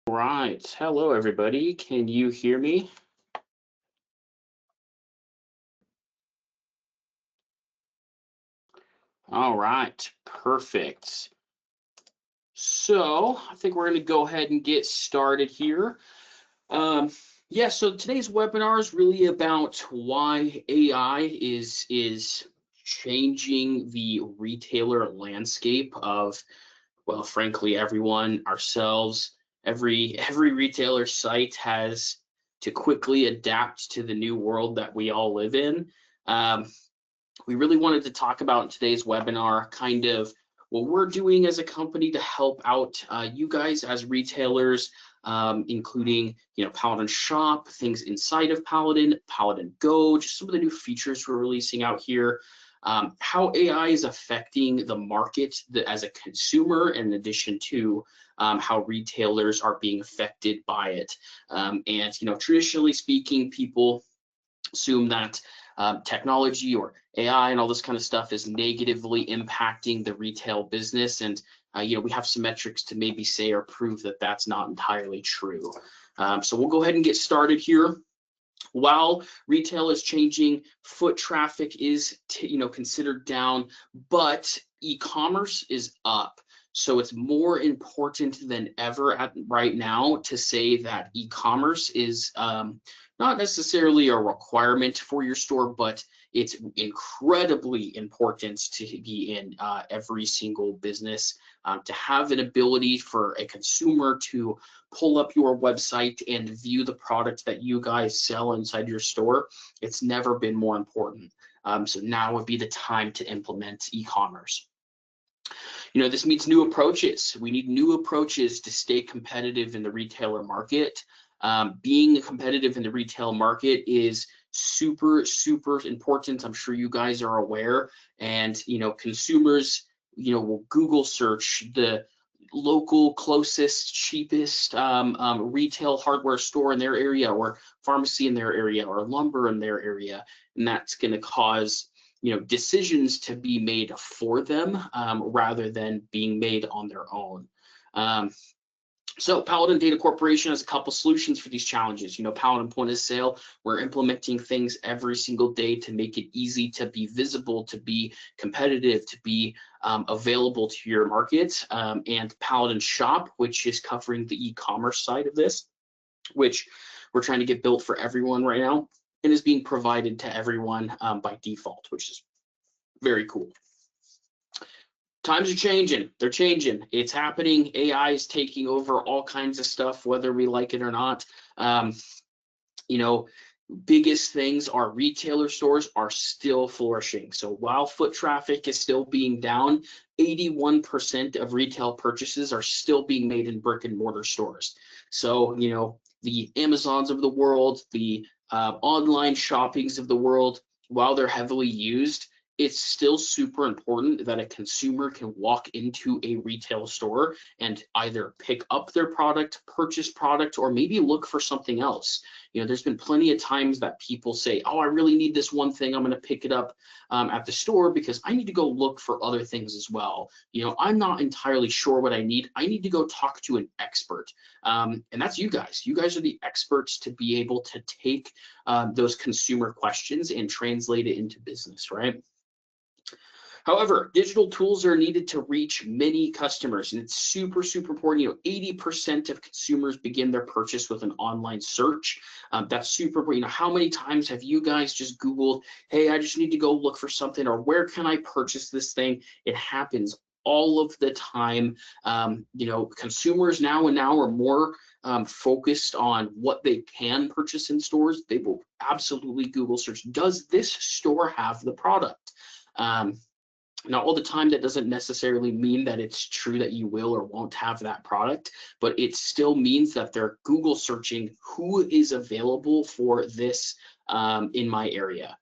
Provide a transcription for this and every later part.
Right. Hello, everybody. Can you hear me? All right. Perfect. So I think we're going to go ahead and get started here. Um, yeah, so today's webinar is really about why AI is changing the retailer landscape of, well, frankly, everyone, ourselves, every retailer site has to quickly adapt to the new world that we all live in. Um, we really wanted to talk about in today's webinar kind of what we're doing as a company to help out you guys as retailers, including Paladin Shop, things inside of Paladin Go, just some of the new features we're releasing out here. How AI is affecting the market as a consumer, in addition to how retailers are being affected by it. And traditionally speaking, people assume that technology or AI and all this kind of stuff is negatively impacting the retail business. And we have some metrics to maybe say or prove that that's not entirely true. So we'll go ahead and get started here. While retail is changing, foot traffic is considered down, but e-commerce is up. So it's more important than ever right now to say that e-commerce is not necessarily a requirement for your store, but it's incredibly important to be in every single business, to have an ability for a consumer to pull up your website and view the product that you guys sell inside your store. It's never been more important. So now would be the time to implement e-commerce. This means new approaches. We need new approaches to stay competitive in the retailer market. Being competitive in the retail market is super important. I'm sure you guys are aware. And consumers will Google search the local closest cheapest retail hardware store in their area, or pharmacy in their area, or lumber in their area, and that's going to cause decisions to be made for them rather than being made on their own. So Paladin Data Corporation has a couple solutions for these challenges. Paladin Point of Sale, we're implementing things every single day to make it easy to be visible, to be competitive, to be available to your market. And Paladin Shop, which is covering the e-commerce side of this, which we're trying to get built for everyone right now, and is being provided to everyone by default, which is very cool. Times are changing. They're changing. It's happening. AI is taking over all kinds of stuff, whether we like it or not. Biggest things are retailer stores are still flourishing. So while foot traffic is still being down, 81% of retail purchases are still being made in brick and mortar stores. So, the Amazons of the world, the online shoppings of the world, while they're heavily used, it's still super important that a consumer can walk into a retail store and either pick up their product, purchase product, or maybe look for something else. There's been plenty of times that people say, oh, I really need this one thing. I'm going to pick it up at the store because I need to go look for other things as well. I'm not entirely sure what I need. I need to go talk to an expert. And that's you guys. You guys are the experts to be able to take those consumer questions and translate it into business, right? However, digital tools are needed to reach many customers, and it's super important. 80% of consumers begin their purchase with an online search. That's super important. How many times have you guys just Googled, hey, I just need to go look for something, or where can I purchase this thing? It happens all of the time. Consumers now are more focused on what they can purchase in stores. They will absolutely Google search, does this store have the product? Now, all the time, that doesn't necessarily mean that it's true that you will or won't have that product, but it still means that they're Google searching who is available for this in my area.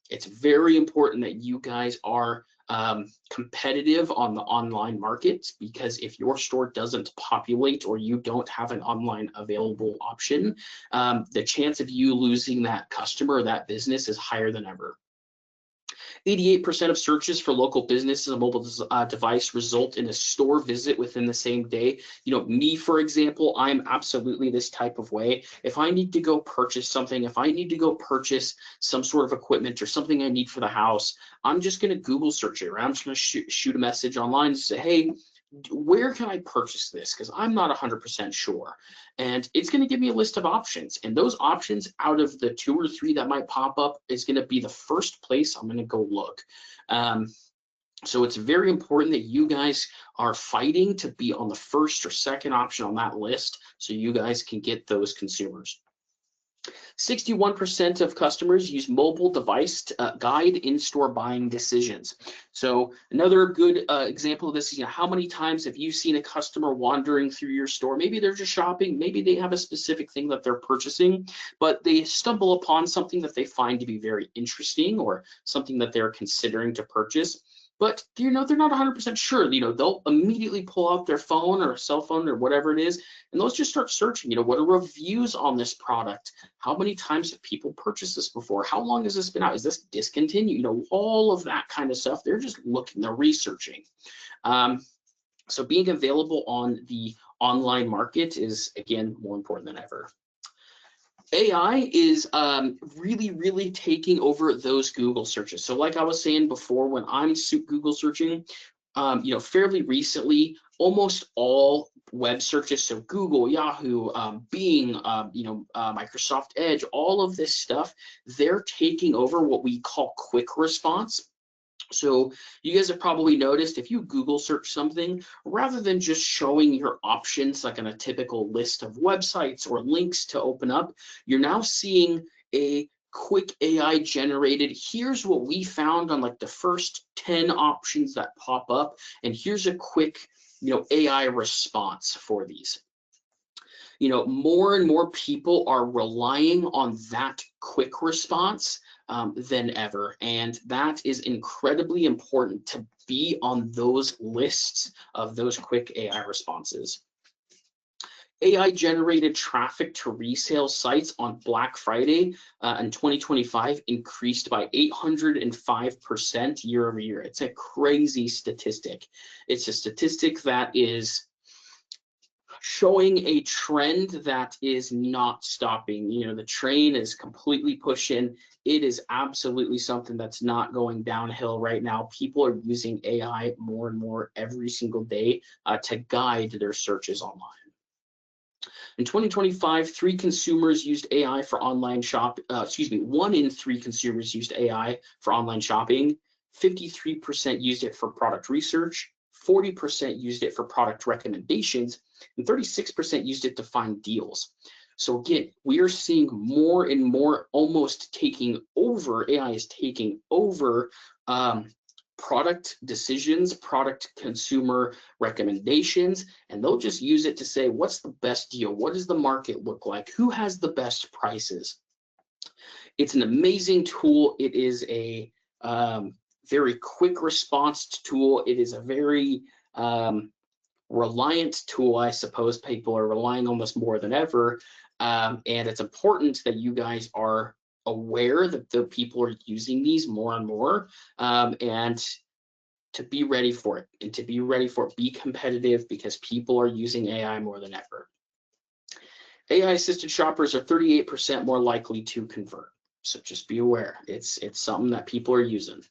It's very important that you guys are competitive on the online markets, because if your store doesn't populate or you don't have an online available option, the chance of you losing that customer or that business is higher than ever. 88% of searches for local businesses on mobile device result in a store visit within the same day. You know, me, for example, I'm absolutely this type of way. If I need to go purchase something, if I need to go purchase some sort of equipment or something I need for the house, I'm just going to Google search it, or I'm just going to shoot a message online and say, hey, where can I purchase this? Because I'm not 100% sure. And it's going to give me a list of options. And those options out of the 2 or 3 that might pop up is going to be the first place I'm going to go look. So it's very important that you guys are fighting to be on the first or second option on that list so you guys can get those consumers. 61% of customers use mobile device to guide in-store buying decisions. So another good example of this is, you know, how many times have you seen a customer wandering through your store? Maybe they're just shopping, maybe they have a specific thing that they're purchasing, but they stumble upon something that they find to be very interesting or something that they're considering to purchase. But, you know, they're not 100% sure. You know, they'll immediately pull out their phone or cell phone or whatever it is, and they'll just start searching. You know, what are reviews on this product? How many times have people purchased this before? How long has this been out? Is this discontinued? You know, all of that kind of stuff. They're just looking, they're researching. So being available on the online market is, again, more important than ever. AI is really taking over those Google searches. So like I was saying before, when I'm Google searching, you know, fairly recently, almost all web searches, so Google, Yahoo, Bing, you know, Microsoft Edge, all of this stuff, they're taking over what we call quick response. So you guys have probably noticed if you Google search something, rather than just showing your options like on a typical list of websites or links to open up, you're now seeing a quick AI generated, here's what we found on like the first 10 options that pop up, and here's a quick, you know, AI response for these. You know, more and more people are relying on that quick response than ever. And that is incredibly important to be on those lists of those quick AI responses. AI generated traffic to resale sites on Black Friday in 2025 increased by 805% year over year. It's a crazy statistic. It's a statistic that is showing a trend that is not stopping. You know, the train is completely pushing. It is absolutely something that's not going downhill right now. People are using AI more and more every single day to guide their searches online. In 2025, 1 in 3 consumers used AI for online shopping. 1 in 3 consumers used AI for online shopping. 53% used it for product research. 40% used it for product recommendations, and 36% used it to find deals. So again, we are seeing more and more almost taking over, AI is taking over product decisions, product consumer recommendations, and they'll just use it to say, what's the best deal? What does the market look like? Who has the best prices? It's an amazing tool. It is a very quick response tool. It is a very reliant tool, I suppose. People are relying on this more than ever. And it's important that you guys are aware that the people are using these more and more, and to be ready for it, and to be ready for it, be competitive, because people are using AI more than ever. AI assisted shoppers are 38% more likely to convert. So just be aware, it's something that people are using.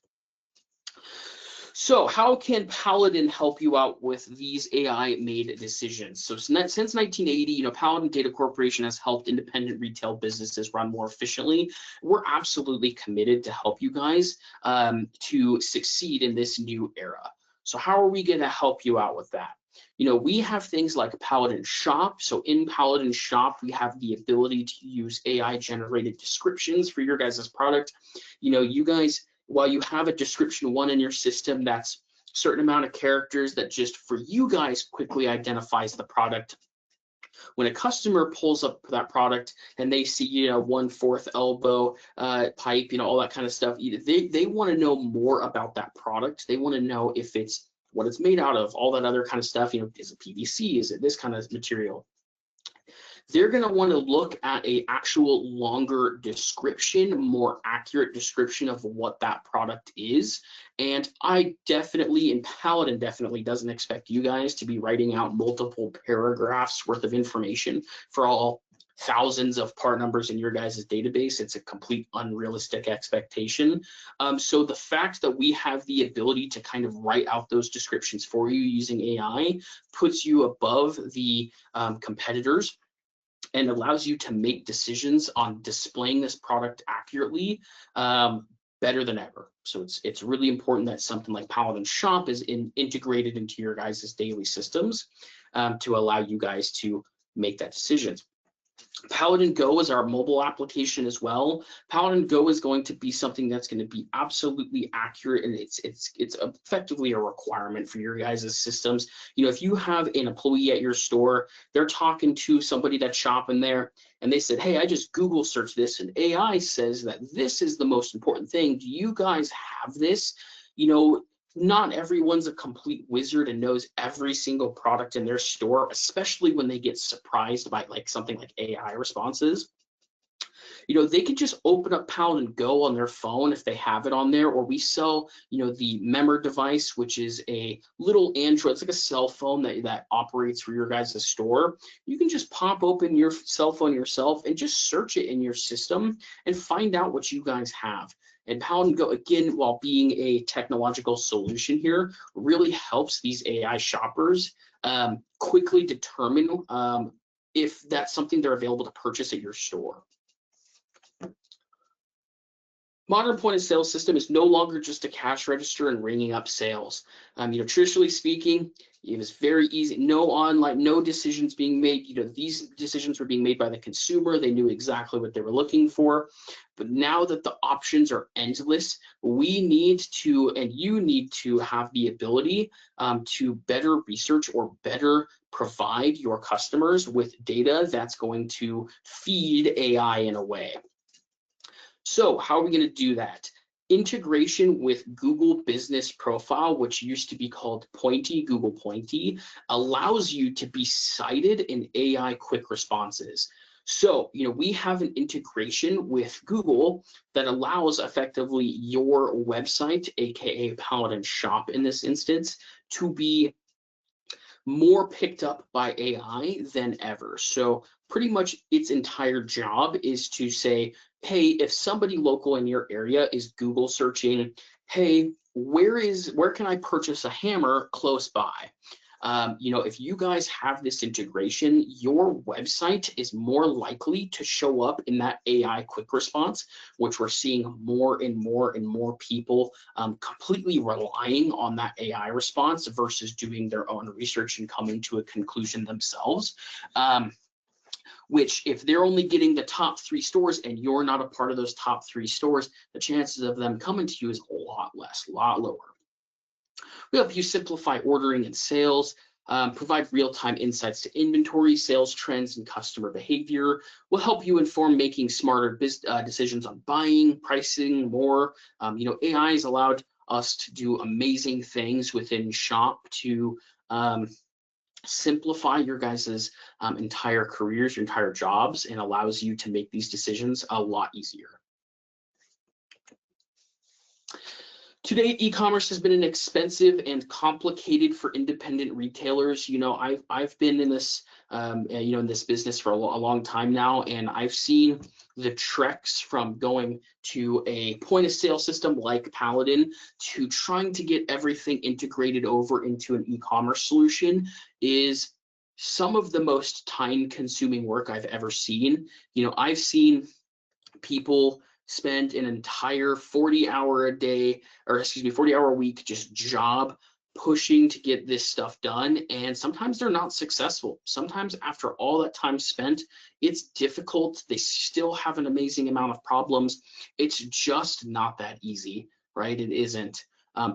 So how can Paladin help you out with these AI-made decisions? So since 1980, you know, Paladin Data Corporation has helped independent retail businesses run more efficiently. We're absolutely committed to help you guys to succeed in this new era. So how are we going to help you out with that? You know, we have things like Paladin Shop. So in Paladin Shop, we have the ability to use AI-generated descriptions for your guys' product. You know, you guys, while you have a description 1 in your system, that's a certain amount of characters that just for you guys quickly identifies the product. When a customer pulls up that product and they see, you know, 1/4 elbow pipe, you know, all that kind of stuff, they want to know more about that product. They want to know if it's what it's made out of, all that other kind of stuff. You know, is it PVC? Is it this kind of material? they're going to want to look at a actual longer description, more accurate description of what that product is. And I definitely, and Paladin definitely doesn't expect you guys to be writing out multiple paragraphs worth of information for all thousands of part numbers in your guys' database. It's a complete unrealistic expectation. So the fact that we have the ability to kind of write out those descriptions for you using AI puts you above the competitors and allows you to make decisions on displaying this product accurately better than ever. So it's really important that something like Paladin Shop is integrated into your guys' daily systems to allow you guys to make that decision. Paladin Go is our mobile application as well. Paladin Go is going to be something that's going to be absolutely accurate, and it's effectively a requirement for your guys' systems. You know, if you have an employee at your store, they're talking to somebody that's shopping there, and they said, hey, I just Google searched this, and AI says that this is the most important thing. Do you guys have this? You know, not everyone's a complete wizard and knows every single product in their store, especially when they get surprised by like something like AI responses. You know, they could just open up Paladin Go on their phone if they have it on there, or we sell, you know, the Member device, which is a little Android, it's like a cell phone that operates for your guys' store. You can just pop open your cell phone yourself and just search it in your system and find out what you guys have. And Paladin Go, again, while being a technological solution here, really helps these AI shoppers quickly determine if that's something they're available to purchase at your store. Modern point of sale system is no longer just a cash register and ringing up sales. You know, traditionally speaking, it was very easy, no decisions being made. You know, these decisions were being made by the consumer. They knew exactly what they were looking for. But now that the options are endless, we need to, and you need to have the ability to better research or better provide your customers with data that's going to feed AI in a way. So how are we going to do that? Integration with Google Business Profile, which used to be called Pointy, Google Pointy, allows you to be cited in AI quick responses. So, you know, we have an integration with Google that allows effectively your website, aka Paladin Shop in this instance, to be more picked up by AI than ever. So pretty much its entire job is to say, hey, if somebody local in your area is Google searching, hey, where can I purchase a hammer close by? You know, if you guys have this integration, your website is more likely to show up in that AI quick response, which we're seeing more and more and more people completely relying on that AI response versus doing their own research and coming to a conclusion themselves. Which if they're only getting the top 3 stores and you're not a part of those top 3 stores, the chances of them coming to you is a lot less, a lot lower. We help you simplify ordering and sales, provide real-time insights to inventory, sales trends, and customer behavior. We'll help you inform making smarter decisions on buying, pricing, more. You know, AI has allowed us to do amazing things within Shop to simplify your guys' entire careers, your entire jobs, and allows you to make these decisions a lot easier. Today, e-commerce has been an expensive and complicated for independent retailers. You know, I've been in this, you know, in this business for a long time now, and I've seen the treks from going to a point of sale system like Paladin to trying to get everything integrated over into an e-commerce solution is some of the most time-consuming work I've ever seen. You know, I've seen people spend an entire 40-hour a day, or excuse me, 40-hour week just job pushing to get this stuff done, and sometimes they're not successful. Sometimes after all that time spent, it's difficult. They still have an amazing amount of problems. It's just not that easy, right? It isn't.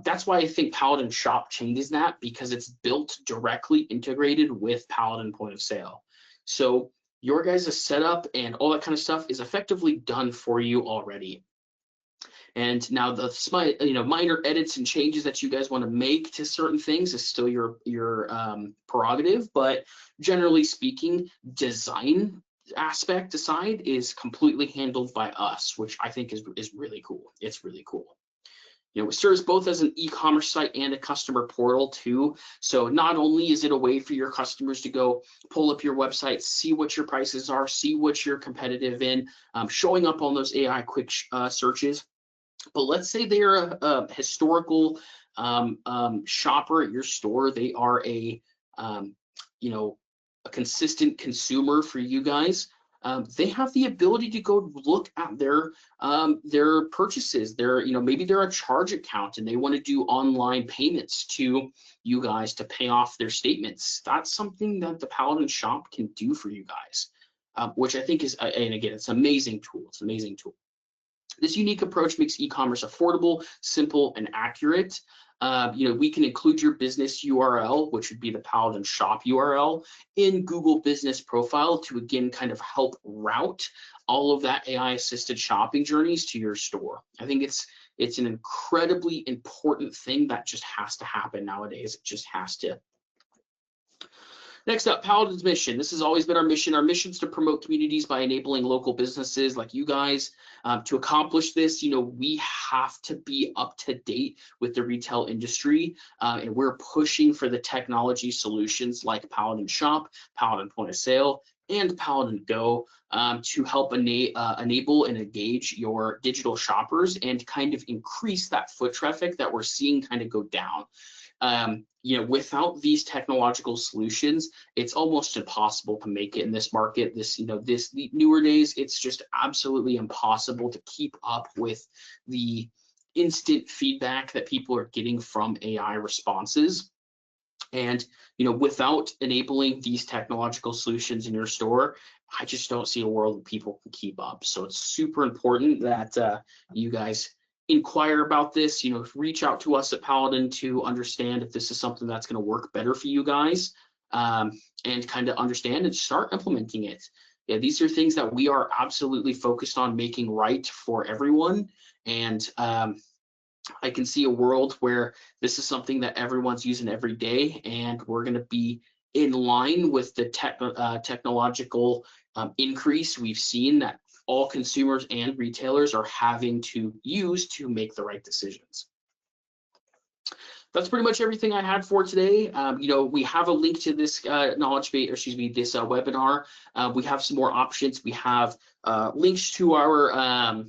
That's why I think Paladin Shop changes that, because it's built directly integrated with Paladin Point of Sale. So your guys' setup and all that kind of stuff is effectively done for you already. And now the minor edits and changes that you guys want to make to certain things is still your prerogative, but generally speaking, design aspect aside is completely handled by us, which I think is really cool. It's really cool. You know, it serves both as an e-commerce site and a customer portal too. So not only is it a way for your customers to go pull up your website, see what your prices are, see what you're competitive in, showing up on those AI quick searches. But let's say they're a historical shopper at your store. They are a you know, a consistent consumer for you guys. They have the ability to go look at their purchases. Maybe they're a charge account and they want to do online payments to you guys to pay off their statements. That's something that the Paladin Shop can do for you guys, which I think is, and again, it's an amazing tool. It's an amazing tool. This unique approach makes e-commerce affordable, simple, and accurate. We can include your business URL, which would be the Paladin Shop URL, in Google Business Profile to again kind of help route all of that AI-assisted shopping journeys to your store. I think it's an incredibly important thing that just has to happen nowadays. It just has to. Next up, Paladin's mission. This has always been our mission. Our mission is to promote communities by enabling local businesses like you guys. To accomplish this, we have to be up to date with the retail industry, and we're pushing for the technology solutions like Paladin Shop, Paladin Point of Sale, and Paladin Go to help enable and engage your digital shoppers and kind of increase that foot traffic that we're seeing kind of go down. Without these technological solutions, it's almost impossible to make it in this market. This newer days, it's just absolutely impossible to keep up with the instant feedback that people are getting from AI responses. And, without enabling these technological solutions in your store, I just don't see a world that people can keep up. So it's super important that you guys inquire about this, reach out to us at Paladin to understand if this is something that's going to work better for you guys, and kind of understand and start implementing it. Yeah, these are things that we are absolutely focused on making right for everyone. And I can see a world where this is something that everyone's using every day, and we're going to be in line with the technological increase we've seen that all consumers and retailers are having to use to make the right decisions. That's pretty much everything I had for today. We have a link to this knowledge base, or excuse me, this webinar. We have some more options. We have links to our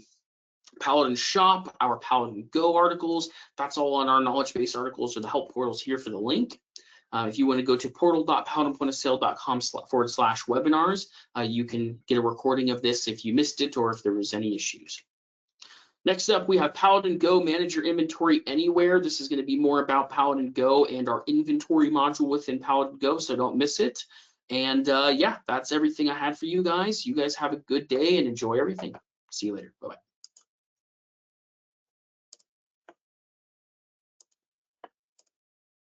Paladin Shop, our Paladin Go articles. That's all on our knowledge base articles or the help portals here for the link. If you want to go to portal.paladinpointofsale.com/webinars, you can get a recording of this if you missed it or if there was any issues. Next up, we have Paladin Go, manage your inventory anywhere. This is going to be more about Paladin Go and our inventory module within Paladin Go, so don't miss it. And yeah, that's everything I had for you guys. You guys have a good day and enjoy everything. See you later. Bye-bye.